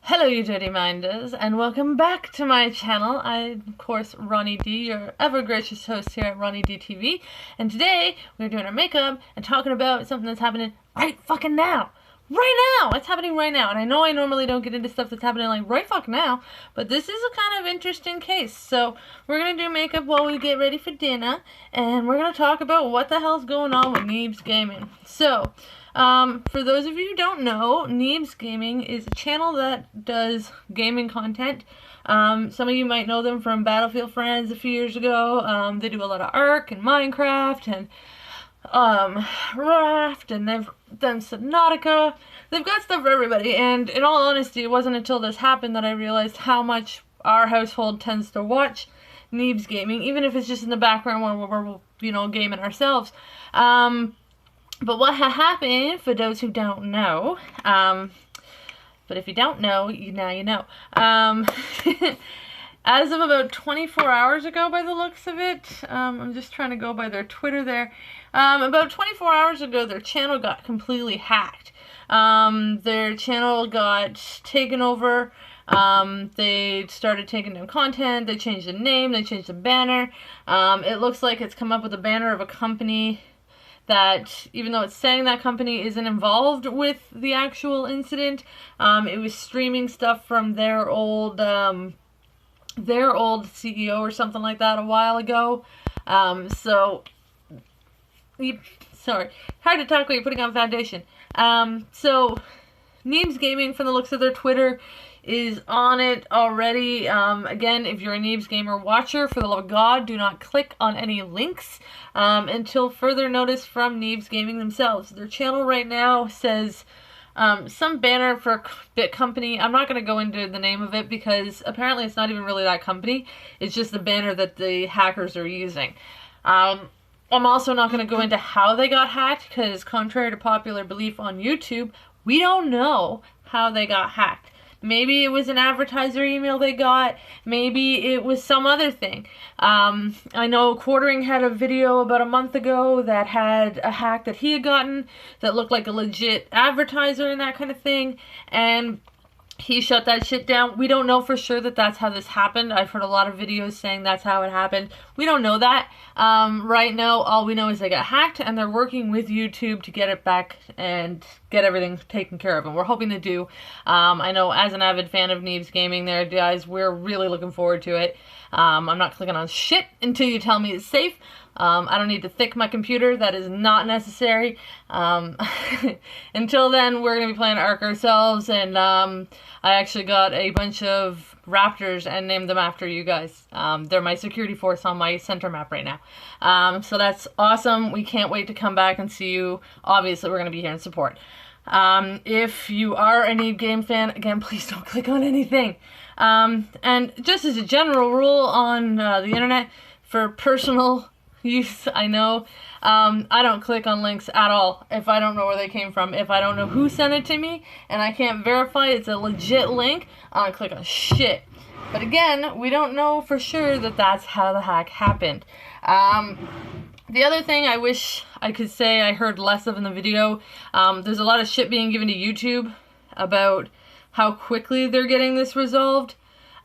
Hello you dirty minders, and welcome back to my channel. I'm, of course, Roni D, your ever-gracious host here at Roni D TV, and today we're doing our makeup and talking about something that's happening right fucking now. Right now! It's happening right now, and I know I normally don't get into stuff that's happening like right fucking now, but this is a kind of interesting case. So, we're gonna do makeup while we get ready for dinner, and we're gonna talk about what the hell's going on with Neebs Gaming. So, for those of you who don't know, Neebs Gaming is a channel that does gaming content. Some of you might know them from Battlefield Friends a few years ago. They do a lot of Ark and Minecraft and Raft, and they've done Subnautica. They've got stuff for everybody, and in all honesty, it wasn't until this happened that I realized how much our household tends to watch Neebs Gaming, even if it's just in the background when we're, you know, gaming ourselves. But what happened, for those who don't know, but if you don't know, now you know. As of about 24 hours ago, by the looks of it, I'm just trying to go by their Twitter there. About 24 hours ago, their channel got completely hacked. Their channel got taken over. They started taking down content. They changed the name. They changed the banner. It looks like it's come up with a banner of a company that, even though it's saying that company isn't involved with the actual incident, it was streaming stuff from their old CEO or something like that a while ago. Sorry, hard to talk when you're putting on foundation. So Neebs Gaming, from the looks of their Twitter, is on it already. Again, if you're a Neebs Gamer watcher, for the love of God, do not click on any links until further notice from Neebs Gaming themselves. Their channel right now says some banner for a bit company. I'm not going to go into the name of it because apparently it's not even really that company. It's just the banner that the hackers are using. I'm also not going to go into how they got hacked because, contrary to popular belief on YouTube, we don't know how they got hacked. Maybe it was an advertiser email they got. Maybe it was some other thing. I know Quartering had a video about a month ago that had a hack that he had gotten that looked like a legit advertiser and that kind of thing. And he shut that shit down. We don't know for sure that that's how this happened. I've heard a lot of videos saying that's how it happened. We don't know that. Right now, all we know is they got hacked, and they're working with YouTube to get it back and get everything taken care of. And we're hoping to do. I know, as an avid fan of Neebs Gaming there, guys, we're really looking forward to it. I'm not clicking on shit until you tell me it's safe. I don't need to thick my computer. That is not necessary. Until then, we're going to be playing Ark ourselves, and I actually got a bunch of raptors and named them after you guys. They're my security force on my center map right now. So that's awesome. We can't wait to come back and see you. Obviously, we're going to be here in support. If you are a Neebs Game fan, again, please don't click on anything. And just as a general rule on the internet, for personal use, I know, I don't click on links at all if I don't know where they came from. If I don't know who sent it to me and I can't verify it's a legit link, I don't click on shit. But again, we don't know for sure that that's how the hack happened. The other thing I wish I could say I heard less of in the video, there's a lot of shit being given to YouTube about how quickly they're getting this resolved.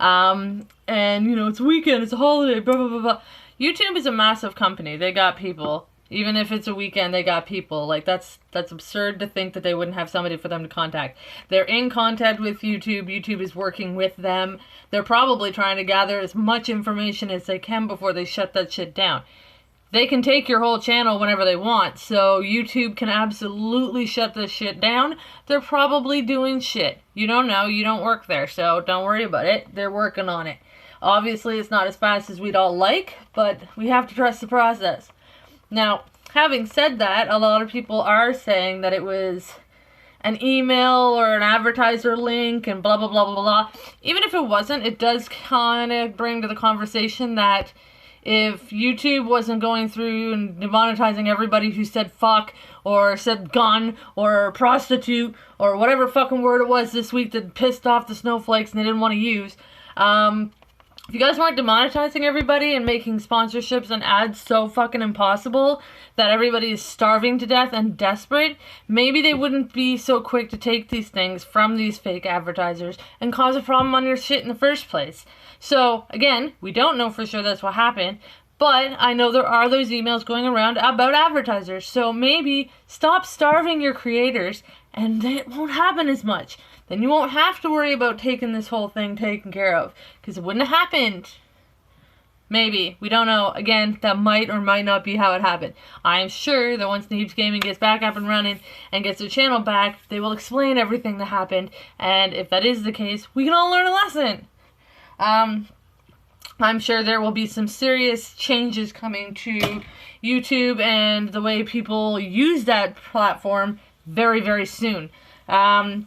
And, you know, it's a weekend, it's a holiday, blah, blah, blah, blah. YouTube is a massive company. They got people. Even if it's a weekend, they got people. Like, that's absurd to think that they wouldn't have somebody for them to contact. They're in contact with YouTube. YouTube is working with them. They're probably trying to gather as much information as they can before they shut that shit down. They can take your whole channel whenever they want, so YouTube can absolutely shut this shit down. They're probably doing shit. You don't know. You don't work there, so don't worry about it. They're working on it. Obviously, it's not as fast as we'd all like, but we have to trust the process. Now, having said that, a lot of people are saying that it was an email or an advertiser link and blah, blah, blah, blah, blah. Even if it wasn't, it does kind of bring to the conversation that if YouTube wasn't going through and demonetizing everybody who said fuck or said gun or prostitute or whatever fucking word it was this week that pissed off the snowflakes and they didn't want to use, if you guys weren't demonetizing everybody and making sponsorships and ads so fucking impossible that everybody is starving to death and desperate, maybe they wouldn't be so quick to take these things from these fake advertisers and cause a problem on your shit in the first place. So, again, we don't know for sure that's what happened, but I know there are those emails going around about advertisers. So maybe stop starving your creators and it won't happen as much. Then you won't have to worry about taking this whole thing taken care of, because it wouldn't have happened. Maybe. We don't know. Again, that might or might not be how it happened. I am sure that once Neebs Gaming gets back up and running and gets their channel back, they will explain everything that happened, and if that is the case, we can all learn a lesson. I'm sure there will be some serious changes coming to YouTube and the way people use that platform very, very soon.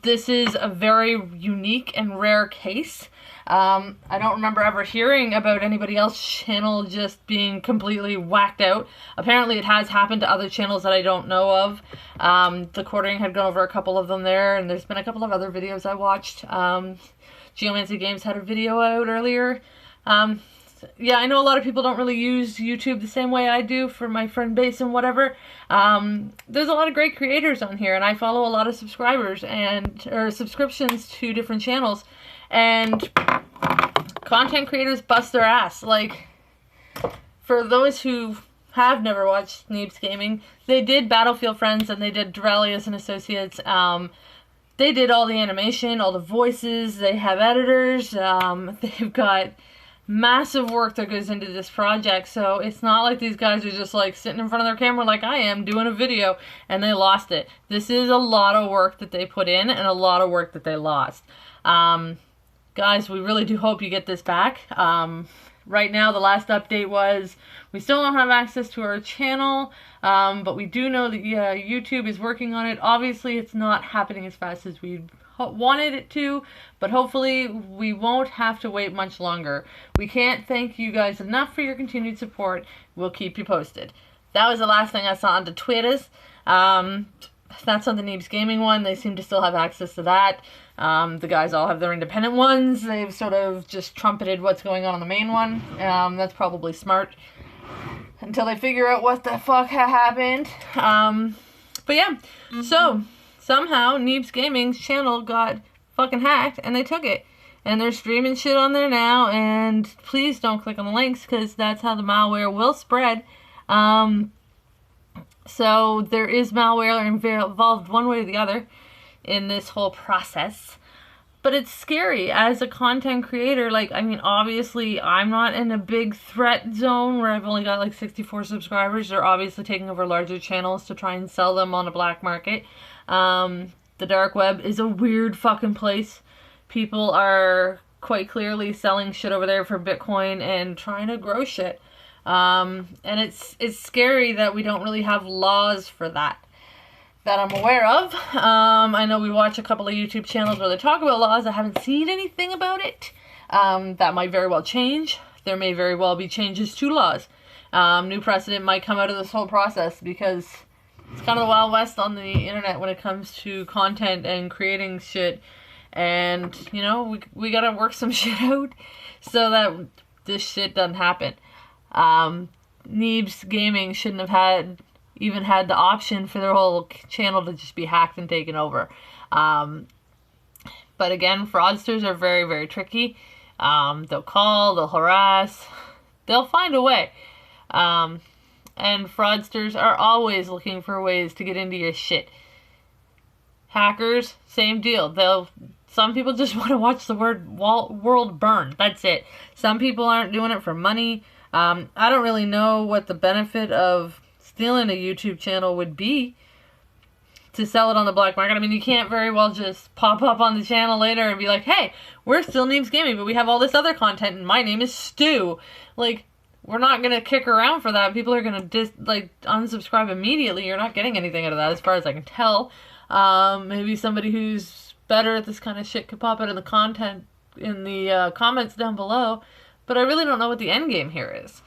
This is a very unique and rare case. I don't remember ever hearing about anybody else's channel just being completely whacked out. Apparently it has happened to other channels that I don't know of. The quartering had gone over a couple of them there, and there's been a couple of other videos I watched. Geomancy Games had a video out earlier. Yeah, I know a lot of people don't really use YouTube the same way I do for my friend base and whatever. There's a lot of great creators on here, and I follow a lot of subscribers or subscriptions to different channels, and content creators bust their ass. Like, for those who have never watched Neebs Gaming, they did Battlefield Friends and they did Duralius and Associates. They did all the animation, all the voices, they have editors, they've got massive work that goes into this project, so it's not like these guys are just like sitting in front of their camera like I am doing a video and they lost it. This is a lot of work that they put in and a lot of work that they lost. Guys, we really do hope you get this back. Right now, the last update was we still don't have access to our channel, but we do know that YouTube is working on it. Obviously, it's not happening as fast as we wanted it to, but hopefully we won't have to wait much longer. We can't thank you guys enough for your continued support. We'll keep you posted. That was the last thing I saw on the Twitters. That's on the Neebs Gaming one. They seem to still have access to that. The guys all have their independent ones. They've sort of just trumpeted what's going on the main one. That's probably smart until they figure out what the fuck happened. But yeah, so somehow Neebs Gaming's channel got fucking hacked and they took it. And they're streaming shit on there now, and please don't click on the links because that's how the malware will spread. So there is malware involved one way or the other in this whole process. But it's scary as a content creator. Like, I mean, obviously I'm not in a big threat zone where I've only got like 64 subscribers. They're obviously taking over larger channels to try and sell them on a black market. The dark web is a weird fucking place. People are quite clearly selling shit over there for Bitcoin and trying to grow shit. And it's scary that we don't really have laws for that I'm aware of. I know we watch a couple of YouTube channels where they talk about laws. I haven't seen anything about it. That might very well change. There may very well be changes to laws. New precedent might come out of this whole process because it's kind of the Wild West on the internet when it comes to content and creating shit. And, you know, we gotta work some shit out so that this shit doesn't happen. Neebs Gaming shouldn't have even had the option for their whole channel to just be hacked and taken over. But again, fraudsters are very, very tricky. They'll call, they'll harass, they'll find a way. And fraudsters are always looking for ways to get into your shit. Hackers, same deal. Some people just want to watch the world burn. That's it. Some people aren't doing it for money. I don't really know what the benefit of stealing a YouTube channel would be to sell it on the black market. I mean, you can't very well just pop up on the channel later and be like, hey, we're still Neebs Gaming, but we have all this other content and my name is Stu. Like, we're not going to kick around for that. People are going to unsubscribe immediately. You're not getting anything out of that as far as I can tell. Maybe somebody who's better at this kind of shit could pop it in the comments down below. But I really don't know what the end game here is.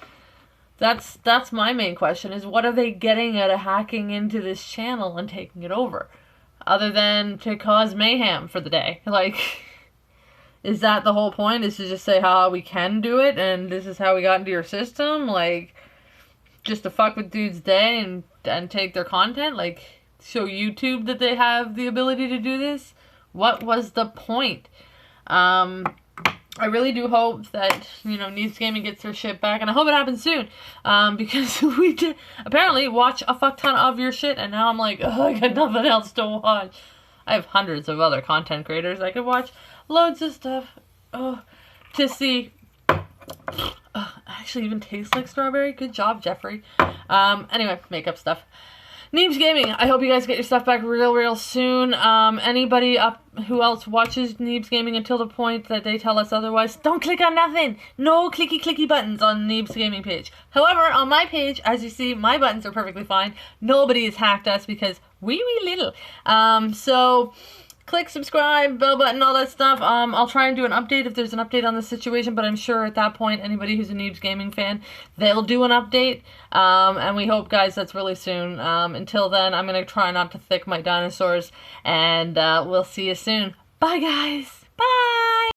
That's my main question, is what are they getting out of hacking into this channel and taking it over? Other than to cause mayhem for the day. Like, Is that the whole point? Is to just say how we can do it and this is how we got into your system? Like, just to fuck with dudes' day and take their content? Like, show YouTube that they have the ability to do this? What was the point? I really do hope that, you know, Neebs Gaming gets their shit back, and I hope it happens soon, because we did apparently watch a fuck ton of your shit, and now I'm like, oh, I got nothing else to watch. I have hundreds of other content creators I could watch, loads of stuff, to see. Actually even tastes like strawberry. Good job, Jeffrey. Anyway, makeup stuff. Neebs Gaming, I hope you guys get your stuff back real soon. Anybody who else watches Neebs Gaming until the point that they tell us otherwise, don't click on nothing. No clicky buttons on Neebs Gaming page. However, on my page, as you see, my buttons are perfectly fine. Nobody has hacked us because wee little. So click subscribe, bell button, all that stuff. I'll try and do an update if there's an update on the situation, but I'm sure at that point, anybody who's a Neebs Gaming fan, they'll do an update. And we hope, guys, that's really soon. Until then, I'm going to try not to thick my dinosaurs, and we'll see you soon. Bye, guys. Bye.